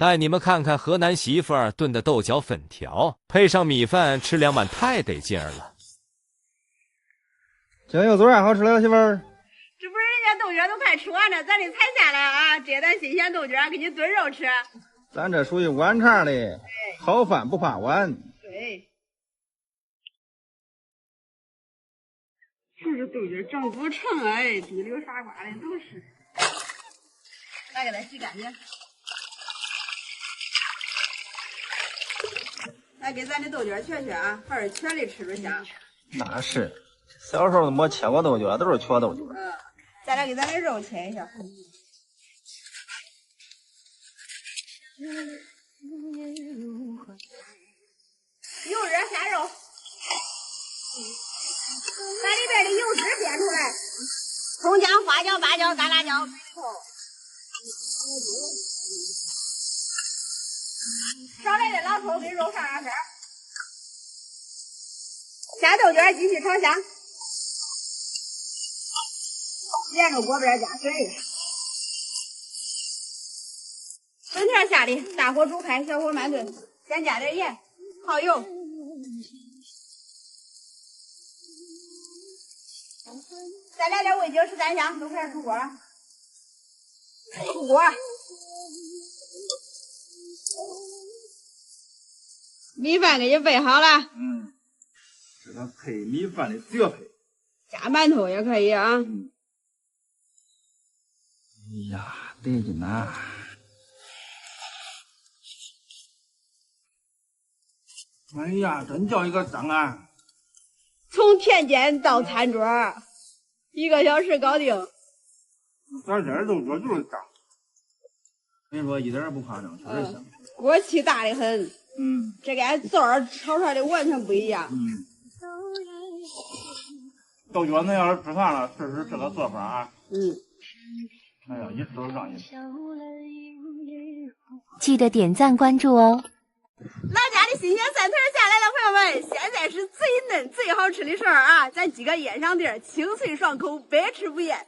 带你们看看河南媳妇儿炖的豆角粉条，配上米饭，吃2碗太得劲儿了。今天有多少好吃的，媳妇儿？这不是人家豆角都快吃完了，咱得采下来啊！这咱新鲜豆角给你炖肉吃。咱这属于碗肠的，好饭不怕晚。对。就是豆角长不成，哎，滴溜傻瓜的都是。来，给它洗干净。来，给咱的豆角切切啊，还是全的吃着香。那是，小时候没切过豆角，都是缺豆角。再来给咱的肉切一下。油热下肉，把里边的油脂煸出来，葱姜、花椒、八角、干辣椒、白葱，少来的老抽给肉上上色，下豆角继续炒香，连着锅边加水。粉条下里，大火煮开，小火慢炖，先加点盐、蚝油，再来点味精、十三香，都开始出锅了。出锅，米饭给你备好了。这个配米饭的绝配，加馒头也可以啊。哎呀，得劲呐！哎呀，真叫一个脏啊！从田间到餐桌，1个小时搞定。咱这豆角就是脏，跟你说一点也不夸张，确实香。锅气大的很。这跟枣儿炒出来的完全不一样。豆角那要是吃饭了，试试这个做法啊。哎呀，一吃都上瘾。记得点赞关注哦。老家的新鲜蒜头下来了，朋友们，现在是最嫩最好吃的时候啊！咱几个腌上底儿，清脆爽口，百吃不厌。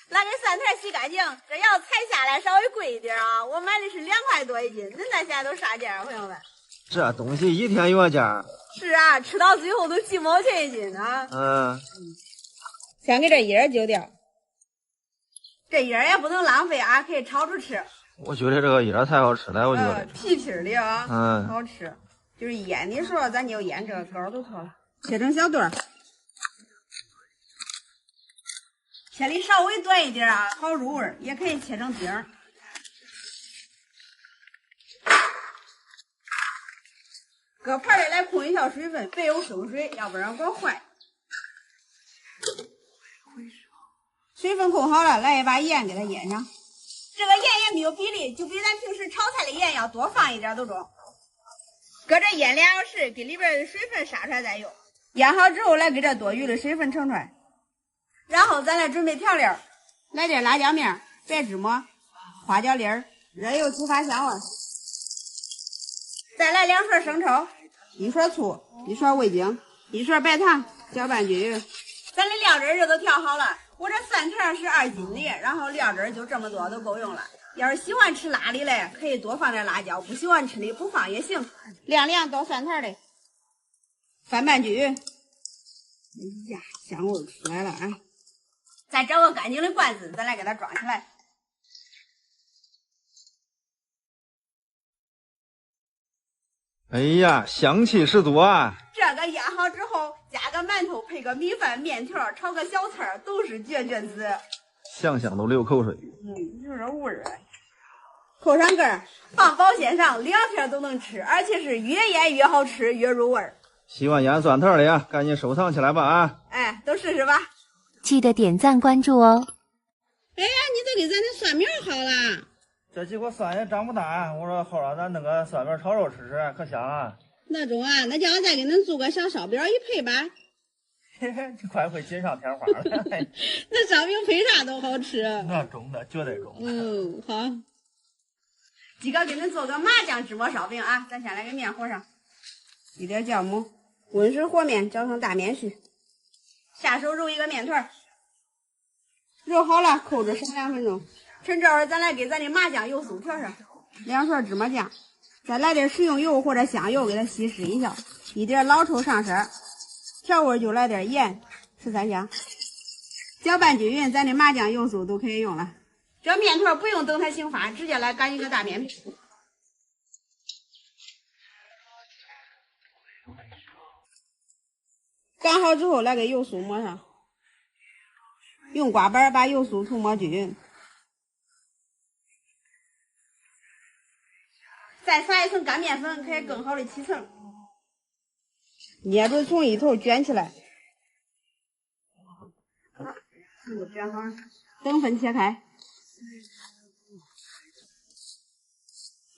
拿给蒜头洗干净，这要采下来稍微贵一点啊，我买的是2块多一斤，恁那现在都啥价啊，朋友们？这东西一天原价。是啊，吃到最后都几毛钱一斤啊。先给这叶儿揪掉，这叶儿也不能浪费啊，可以炒着吃。我觉得这个叶儿太好吃了，我觉得。皮皮的啊，好吃。就是腌的时候，咱就腌这个膏都脱了，切成小段儿，切的稍微短一点啊，好入味儿。也可以切成丁儿。搁盘里来控一下水分，别有生水，要不然搞坏。水分控好了，来一把盐给它腌上。这个盐也没有比例，就比咱平时炒菜的盐要多放一点都中。搁这腌2小时，给里边的水分杀出来再用。腌好之后，来给这多余的水分盛出来。然后咱来准备调料，来点辣椒面、白芝麻、花椒粒儿、热油激发香味。再来2勺生抽，1勺醋，1勺味精，1勺白糖，搅拌均匀。咱的料汁就都调好了。我这蒜条是2斤的，然后料汁就这么多，都够用了。要是喜欢吃辣的嘞，可以多放点辣椒；不喜欢吃的不放也行。晾凉倒蒜条的，翻拌均匀。哎呀，香味出来了啊！再找个干净的罐子，咱来给它装起来。哎呀，香气十足啊！这个腌好之后，加个馒头，配个米饭、面条，炒个小菜，都是绝绝子。想想都流口水。有点味儿啊！扣上盖儿，放保鲜上，2天都能吃，而且是越腌越好吃，越入味儿。喜欢腌蒜头的呀，赶紧收藏起来吧啊！哎，都试试吧。记得点赞关注哦。哎呀，你都给咱的蒜苗薅了。这几颗蒜也长不大，我说后让咱弄个蒜苗炒肉吃吃，可香啊！那中啊，那叫我再给恁做个小烧饼一配吧。嘿嘿，这快会锦上添花了。那烧饼配啥都好吃。那中的绝对中。好。鸡哥给恁做个麻酱芝麻烧饼啊！咱先来个面和上，一点酵母，温水和面，搅成大面絮。下手揉一个面团，揉好了扣着省2分钟。趁这会儿，咱来给咱的麻酱油酥调上，2勺芝麻酱，再来点食用油或者香油给它稀释一下，1点老抽上色，调味就来点盐、13香，搅拌均匀，咱的麻酱油酥都可以用了。这面团不用等它醒发，直接来擀一个大面皮。擀好之后，来给油酥抹上，用刮板把油酥涂抹均匀，再撒一层干面粉，可以更好的起层。捏住从一头卷起来，卷好，等分切开。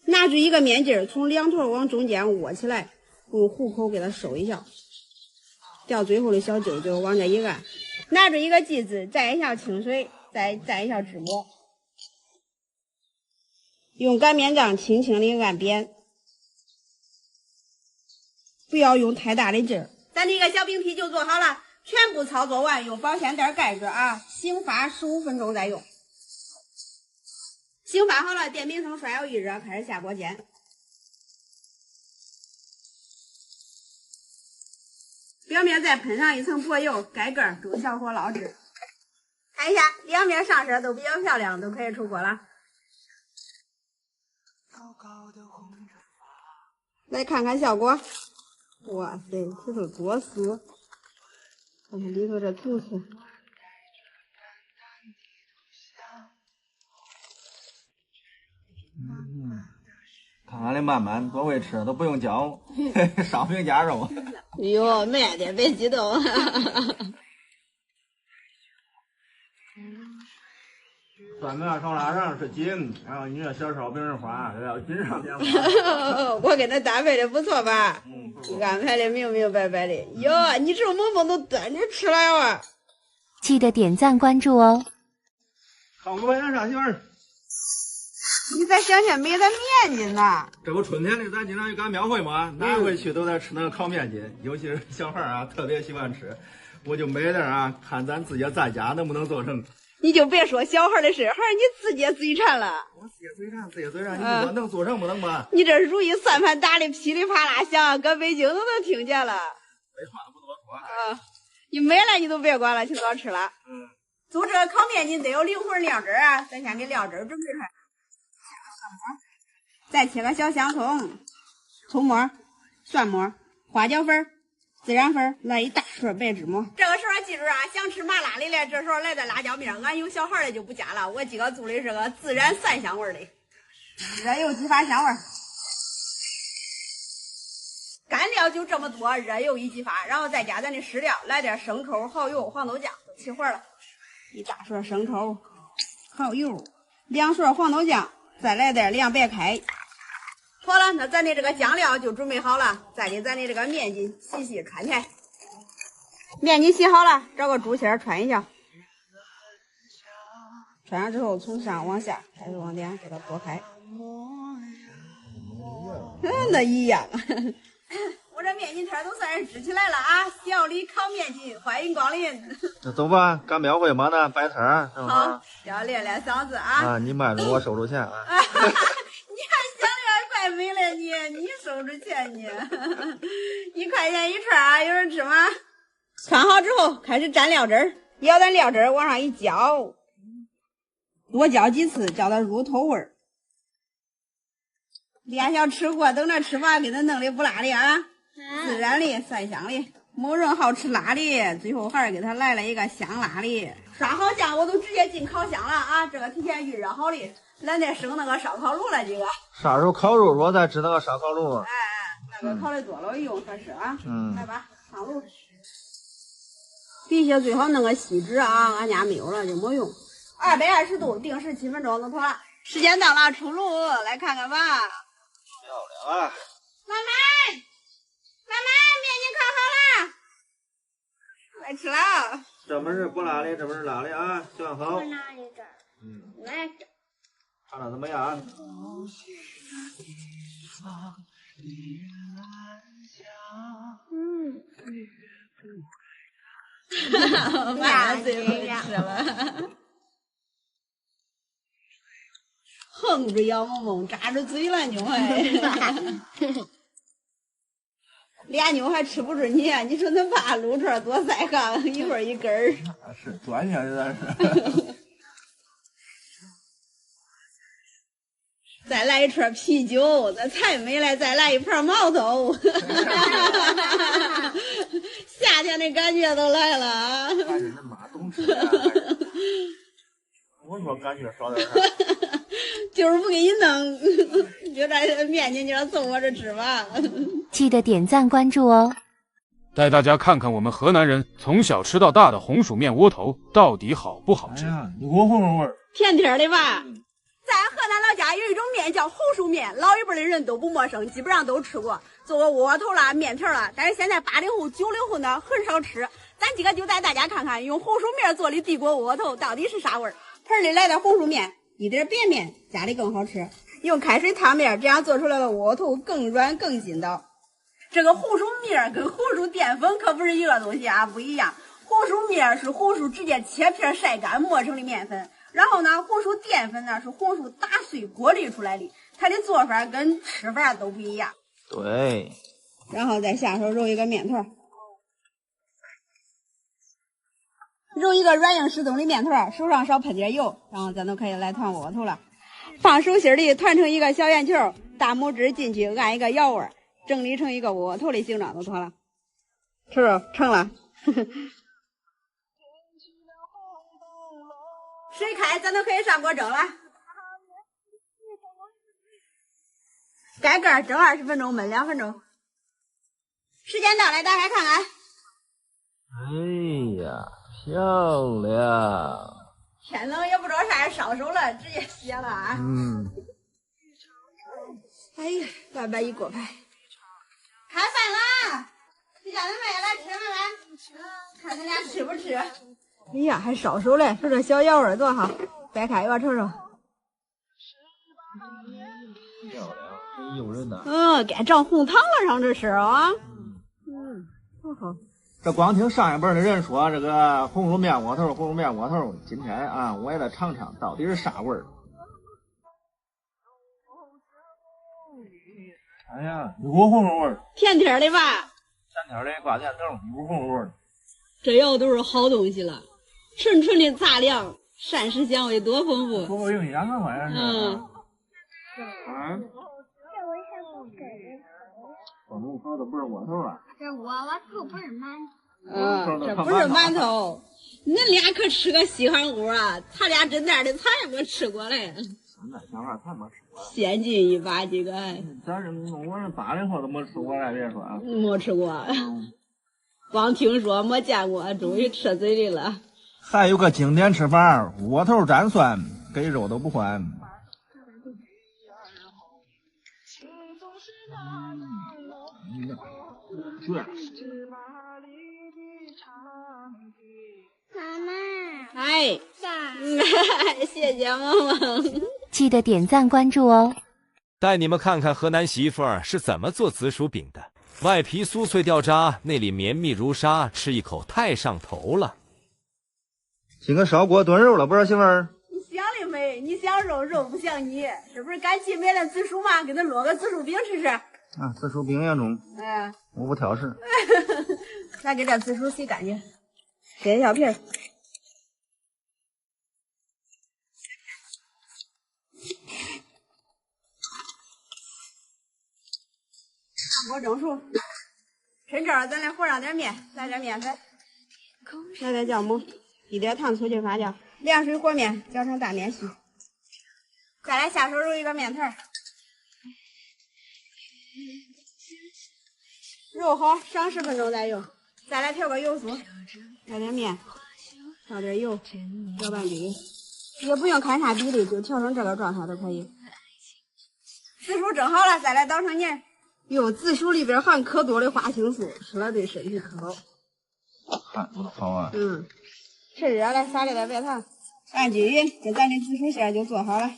拿出一个面筋儿，从2头往中间窝起来，用虎口给它收一下，掉最后的小揪揪，往这一按。拿着一个剂子，蘸一下清水，再蘸一下纸膜，用擀面杖轻轻的按扁，不要用太大的劲儿。咱这个小饼皮就做好了，全部操作完，用保鲜袋盖着啊，醒发15分钟再用。醒发好了，电饼铛刷油一热，开始下锅煎。表面再喷上一层薄油，盖盖儿，中小火捞制。看一下，两面上色都比较漂亮，都可以出锅了。来看看效果，哇塞，这都多丝！看看里头这层次。看俺的慢慢多会吃，都不用教，上饼夹肉。哟，慢点，别激动。酸面烧腊上是紧，然后你这小烧饼是花，要紧上点花。我给他搭配的不错吧？安排的明明白白的。哟，你这萌萌都端着吃了呀！记得点赞关注哦。烤个白羊上馅儿。你再想想没咱面筋呢。这不春天里咱经常去赶庙会嘛，哪回去都在吃那个烤面筋，尤其是小孩啊，特别喜欢吃。我就没点啊，看咱自己在家能不能做成。你就别说小孩的事，孩儿你自己嘴馋了。我自己嘴馋，自己嘴馋，你说能做成不能吧？你这如意算盘打的噼里啪啦响，搁北京都能听见了。没话不多说啊。你没了你都别管了，请早吃了。做这个烤面筋得有灵魂料汁啊，咱先给料汁准备出来。再切个小香葱、葱末、蒜末、花椒粉、孜然粉，来一大勺白芝麻。这个时候记住啊，想吃麻辣的嘞，这时候来点辣椒面。俺有小孩的就不加了，我今个做的是个孜然蒜香味的。热油激发香味，干料就这么多，热油一激发，然后再加咱的湿料，来点生抽、蚝油、黄豆酱，都起火了。一大勺生抽、蚝油，2勺黄豆酱，再来点凉白开。好了，那咱的这个酱料就准备好了，再给咱的这个面筋细细穿开。面筋洗好了，找个竹签穿一下，穿上之后从上往下开始往点给它拨开。那一样。我这面筋摊都算是支起来了啊！小李烤面筋，欢迎光临。那走吧，赶庙会嘛呢，摆摊儿。好，要练练嗓子啊！啊，你卖着我收着钱啊！你还想的怪美了你收着钱你，1块钱一串啊！有人吃吗？穿好之后开始蘸料汁儿，舀点料汁儿往上一浇，多浇几次，叫它入透味儿。连小吃货等着吃吧，给它弄的不辣的啊！孜然的、蒜香的，某人好吃辣的，最后还是给他来了一个香辣的。刷好酱，我都直接进烤箱了啊！这个提前预热好的，咱得生那个烧烤炉了，这个。啥时候烤肉我再吃那个烧烤炉？哎，那个烤的多了用合适啊。来吧，上炉。必须最好弄个锡纸啊，俺家没有了就没用。220度，定时7分钟就妥了。时间到了，出炉，来看看吧。漂亮啊！妈妈，面筋烤好了，来吃了。这门是不辣的，这门是辣的啊，选好。我拿一根。来。看着怎么样？妈最会吃了。横着杨萌萌，扎着嘴了，妞还。俩妞还吃不准你啊！你说恁爸撸串多在行，一会儿一根儿。是专业的是。再来一串啤酒，那菜没了，再来一盘毛豆。夏天的感觉都来了啊！还是恁妈懂吃呀。我说感觉少点啥。就是不给你弄，就这面筋就凑合着吃吧。记得点赞关注哦。带大家看看我们河南人从小吃到大的红薯面窝头到底好不好吃？哎呀，有股红薯味儿，甜甜的吧？咱河南老家有一种面叫红薯面，老一辈的人都不陌生，基本上都吃过，做过窝头啦、面皮啦。但是现在80后、90后呢很少吃。咱今个就带大家看看用红薯面做的地锅窝头到底是啥味儿。盆里来的红薯面，一点别面，家里更好吃。用开水烫面，这样做出来的窝头更软更筋道。这个红薯面跟红薯淀粉可不是一个东西啊，不一样。红薯面是红薯直接切片晒干磨成的面粉。然后呢，红薯淀粉呢是红薯打碎过滤出来的，它的做法跟吃法都不一样。对。然后再下手揉一个面团，揉一个软硬适中的面团，手上少喷点油，然后咱都可以来团窝头了。放手心里团成一个小圆球，大拇指进去按一个摇腕，整理成一个窝头的形状就妥了。瞅瞅，成了。水开，咱都可以上锅蒸了。盖盖蒸20分钟，焖2分钟。时间到，来打开看看。哎呀，漂亮！天冷也不知道啥烧手了，直接歇了啊。哎呀，外边一锅排。开饭啦！你叫恁妹来吃饭来，看恁俩吃不吃。哎呀，还烧手嘞！瞅这小摇味多好，掰开一个瞅瞅。漂亮，真诱人呐！该长红糖了，上这是啊。好好。这光听上一辈的人说这个红薯面窝头，红薯面窝头，今天啊，我也来尝尝到底是啥味儿。哎呀，有股红薯味儿，甜甜的吧？甜甜的挂甜头，有股红薯味儿。这要都是好东西了，纯纯的杂粮，膳食纤维多丰富。多营养啊，好像是。我们说的不是窝头了。这窝头不是馒头。这不是馒头。恁俩可吃个稀罕乎啊！他俩这那的菜没吃过嘞。那小孩才没吃过。先进一把这个。咱这我这80后都没吃过了，别说啊。没吃过。光听说没见过，终于吃嘴里了。还有个经典吃法，窝头蘸蒜，给肉都不换。妈妈，哎，谢谢萌萌，记得点赞关注哦。带你们看看河南媳妇儿是怎么做紫薯饼的。外皮酥脆掉渣，内里绵密如纱，吃一口太上头了。今个烧锅炖肉了，不是媳妇儿？你想的美，你想肉，肉不想你，是不是赶紧买点紫薯嘛？给咱烙个紫薯饼吃吃。啊，紫薯饼也中。我不挑食。咱给这紫薯洗干净，切小皮儿。上锅蒸熟，趁这儿咱来和上点面，来点面粉，来点酵母，一点糖醋去发酵，凉水和面搅成大面絮。再来下手揉一个面团，揉好上10分钟再用。再来调个油酥，来点面，倒点油，搅拌均匀，也不用看啥比例，就调成这个状态都可以。紫薯蒸好了，再来捣成泥。哟，紫薯里边含可多的花青素，吃了对身体可好。看多好啊！趁热来撒点白糖，拌均匀，这咱的紫薯馅就做好了。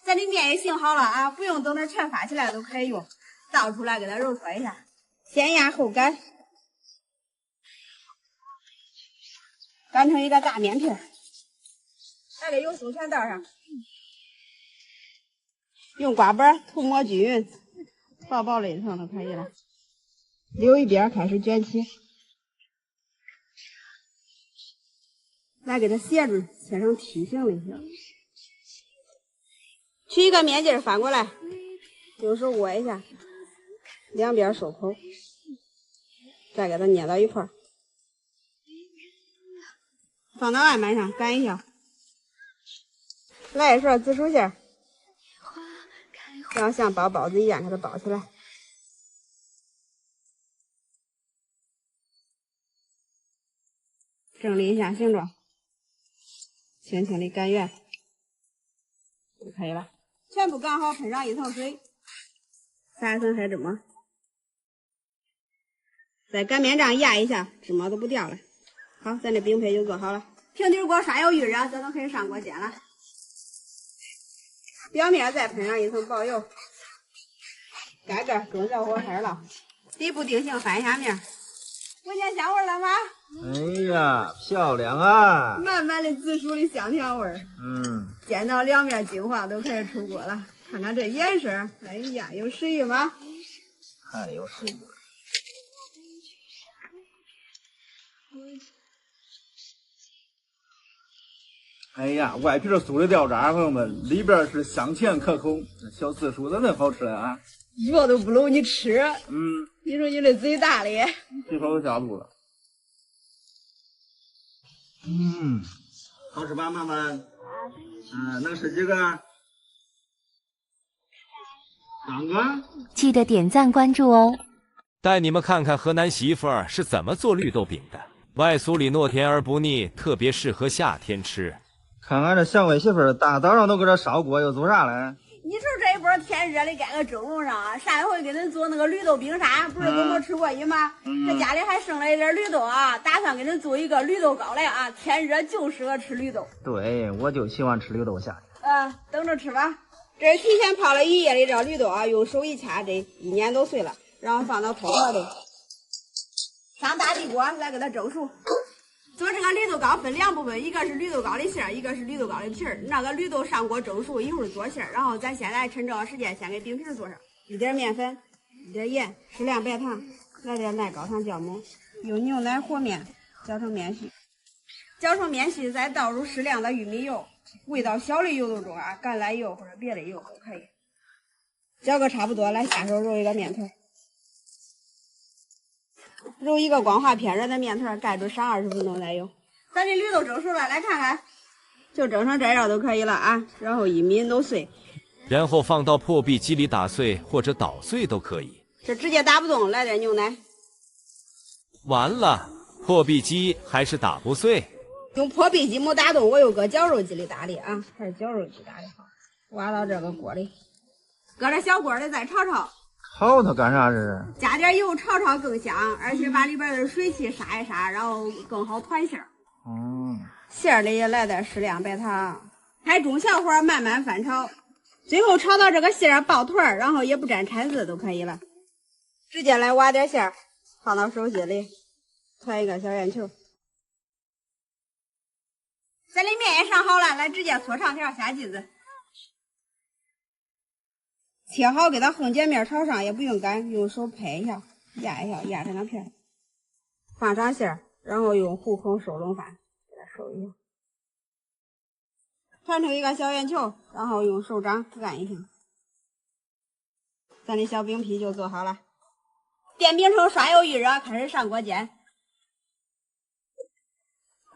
咱的面也醒好了啊，不用等它全发起来都可以用，倒出来给它揉搓一下，先压后擀，擀成一个大面皮儿，把这油酥全倒上，用刮板涂抹均匀，薄薄的一层就可以了。留一边开始卷起，来给它斜着切成梯形的形。取一个面筋翻过来，用手握一下，两边收口，再给它捏到一块儿，放到案板上擀一下。来一勺紫薯馅，然后像包包子一样给它包起来。整理一下形状，轻轻的擀圆就可以了。全部擀好，喷上一层水，撒一层黑芝麻，在擀面杖压一下，芝麻都不掉了。好，咱这饼胚就做好了。平底锅刷油预热，咱都可以上锅煎了。表面再喷上一层薄油，盖盖中小火开始烙，底部定型，翻一下面。闻见香味了吗？哎呀，漂亮啊！满满的紫薯的香甜味儿。煎到两面金黄，都可以出锅了。看看这颜色，哎呀，有食欲吗？太有食欲了。哎呀，外皮是酥的掉渣，朋友们，里边是香甜可口，小紫薯真的好吃啊！肉都不搂你吃。你说你这嘴大的，一口都下肚了。好吃吧，妈妈？能吃几个？3个。记得点赞关注哦。带你们看看河南媳妇儿是怎么做绿豆饼的，外酥里糯甜而不腻，特别适合夏天吃。看看这小魏媳妇儿，大早上都搁这烧锅，又做啥嘞？你说这一波天热的，该个蒸笼上啊！上一回给恁做那个绿豆冰沙，不是都没吃过瘾吗？这家里还剩了一点绿豆啊，打算给恁做一个绿豆糕来啊！天热就适合吃绿豆。对，我就喜欢吃绿豆夏天。等着吃吧。这是提前泡了1夜的这绿豆啊，用手一掐，这1碾都碎了，然后放到托盘里，上大地锅来给它蒸熟。做这个绿豆糕分2部分，一个是绿豆糕的馅儿，一个是绿豆糕的皮儿。那个绿豆上锅蒸熟，一会儿做馅儿，然后咱现在趁这个时间先给饼皮做上。一点面粉，一点盐，适量白糖，来点奶高糖酵母，用牛奶和面搅成面絮，搅成面絮再倒入适量的玉米油，味道小的油豆中啊，橄榄油或者别的油都可以。搅个差不多，来下手揉一个面团。揉一个光滑偏软的面团，盖住上20分钟再用。咱这绿豆蒸熟了，来看看，就蒸成这样都可以了啊。然后一抿都碎，然后放到破壁机里打碎或者捣碎都可以。这直接打不动，来点牛奶。完了，破壁机还是打不碎。用破壁机没打动，我又搁绞肉机里打的啊，还是绞肉机打的好。挖到这个锅里，搁这小锅里再炒炒。炒它干啥这是？加点油炒炒更香，而且把里边的水汽杀一杀，然后更好团馅儿。馅儿里也来点适量白糖，开中小火慢慢翻炒，最后炒到这个馅儿爆团儿，然后也不沾铲子都可以了。直接来挖点馅儿，放到手心里，团一个小圆球。咱的面也上好了，来直接搓长条下剂子。切好给它横截面朝上，也不用擀，用手拍一下，压一下，压成个片，放上馅儿，然后用虎口收拢饭，给它收一下，团成一个小圆球，然后用手掌按一下，咱的小饼皮就做好了。电饼铛刷油预热，开始上锅煎。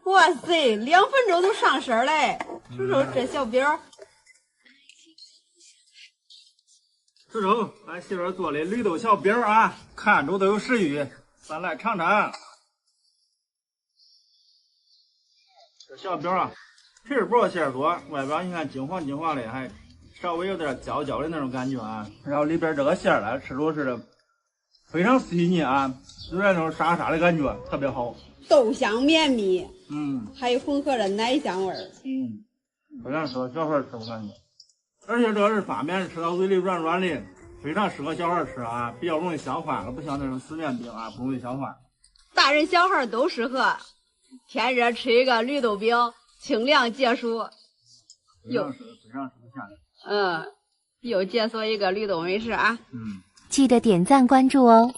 哇塞，2分钟都上色嘞！瞅瞅这小饼。瞅瞅，俺媳妇做的绿豆小饼啊，看着都有食欲，咱来尝尝。这小饼啊，皮儿薄馅儿多，外边你看金黄金黄的，还稍微有点焦焦的那种感觉啊。然后里边这个馅儿呢，吃着是非常细腻啊，有点那种沙沙的感觉，特别好。豆香绵密，还有混合着奶香味儿，非常适合小孩吃，我感觉。而且这个是发面，吃到嘴里软软的，非常适合小孩吃啊，比较容易消化，不像那种死面饼啊，不容易消化。大人小孩都适合。天热吃一个绿豆饼，清凉解暑。非常适合夏天。又解锁一个吕东美食啊！记得点赞关注哦。